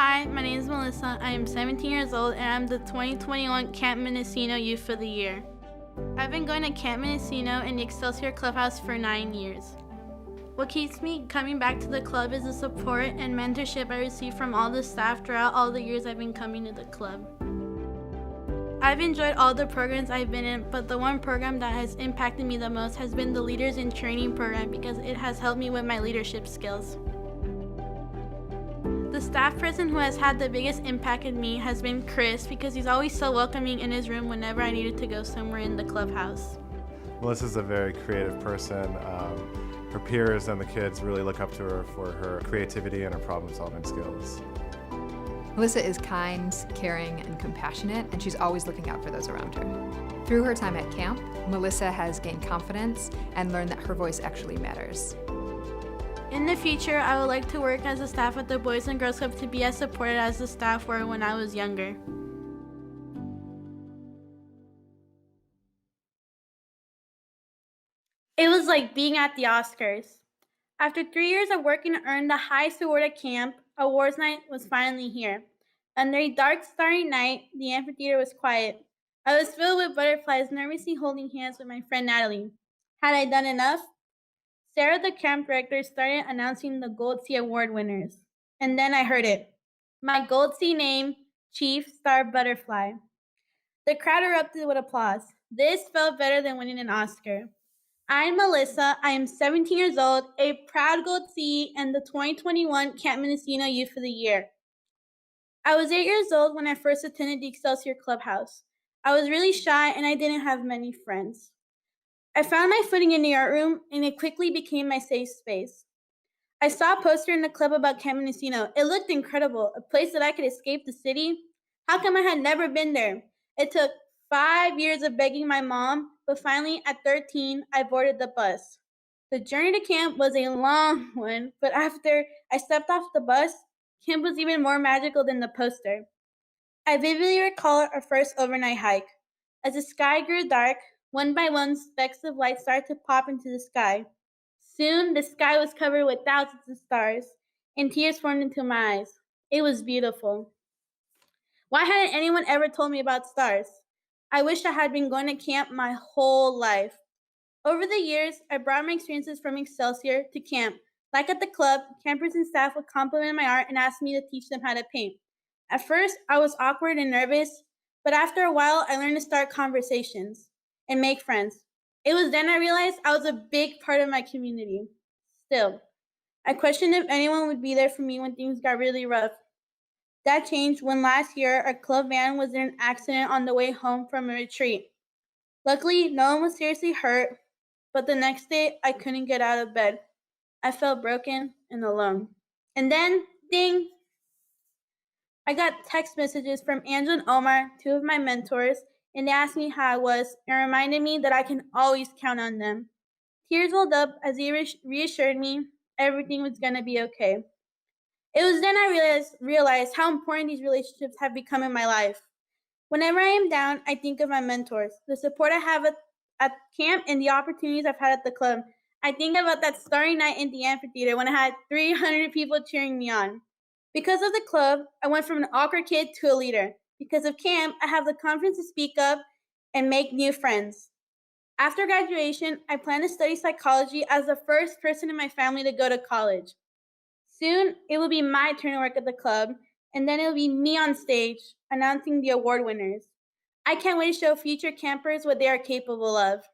Hi, my name is Melissa. I am 17 years old and I'm the 2021 Camp Mendocino Youth of the Year. I've been going to Camp Mendocino and the Excelsior Clubhouse for 9 years. What keeps me coming back to the club is the support and mentorship I receive from all the staff throughout all the years I've been coming to the club. I've enjoyed all the programs I've been in, but the one program that has impacted me the most has been the Leaders in Training program because it has helped me with my leadership skills. The staff person who has had the biggest impact on me has been Chris because he's always so welcoming in his room whenever I needed to go somewhere in the clubhouse. Melissa's a very creative person. Her peers and the kids really look up to her for her creativity and her problem-solving skills. Melissa is kind, caring, and compassionate, and she's always looking out for those around her. Through her time at camp, Melissa has gained confidence and learned that her voice actually matters. In the future, I would like to work as a staff at the Boys and Girls Club to be as supported as the staff were when I was younger. It was like being at the Oscars. After 3 years of working to earn the highest award at camp, awards night was finally here. Under a dark, starry night, the amphitheater was quiet. I was filled with butterflies, nervously holding hands with my friend Natalie. Had I done enough? Sarah, the camp director, started announcing the Gold Sea Award winners. And then I heard it. My Gold Sea name, Chief Star Butterfly. The crowd erupted with applause. This felt better than winning an Oscar. I'm Melissa. I am 17 years old, a proud Gold Sea, and the 2021 Camp Mendocino Youth of the Year. I was 8 years old when I first attended the Excelsior Clubhouse. I was really shy and I didn't have many friends. I found my footing in the art room, and it quickly became my safe space. I saw a poster in the club about Camp Mendocino. It looked incredible, a place that I could escape the city. How come I had never been there? It took 5 years of begging my mom, but finally, at 13, I boarded the bus. The journey to camp was a long one, but after I stepped off the bus, camp was even more magical than the poster. I vividly recall our first overnight hike. As the sky grew dark, one by one, specks of light started to pop into the sky. Soon, the sky was covered with thousands of stars, and tears formed into my eyes. It was beautiful. Why hadn't anyone ever told me about stars? I wish I had been going to camp my whole life. Over the years, I brought my experiences from Excelsior to camp. Like at the club, campers and staff would compliment my art and ask me to teach them how to paint. At first, I was awkward and nervous, but after a while, I learned to start conversations and make friends. It was then I realized I was a big part of my community. Still, I questioned if anyone would be there for me when things got really rough. That changed when last year our club van was in an accident on the way home from a retreat. Luckily, no one was seriously hurt, but the next day I couldn't get out of bed. I felt broken and alone. And then, ding! I got text messages from Angel and Omar, two of my mentors, and they asked me how I was and reminded me that I can always count on them. Tears welled up as they reassured me everything was going to be okay. It was then I realized how important these relationships have become in my life. Whenever I am down, I think of my mentors, the support I have at camp, and the opportunities I've had at the club. I think about that starry night in the amphitheater when I had 300 people cheering me on. Because of the club, I went from an awkward kid to a leader. Because of camp, I have the confidence to speak up and make new friends. After graduation, I plan to study psychology as the first person in my family to go to college. Soon, it will be my turn to work at the club, and then it will be me on stage announcing the award winners. I can't wait to show future campers what they are capable of.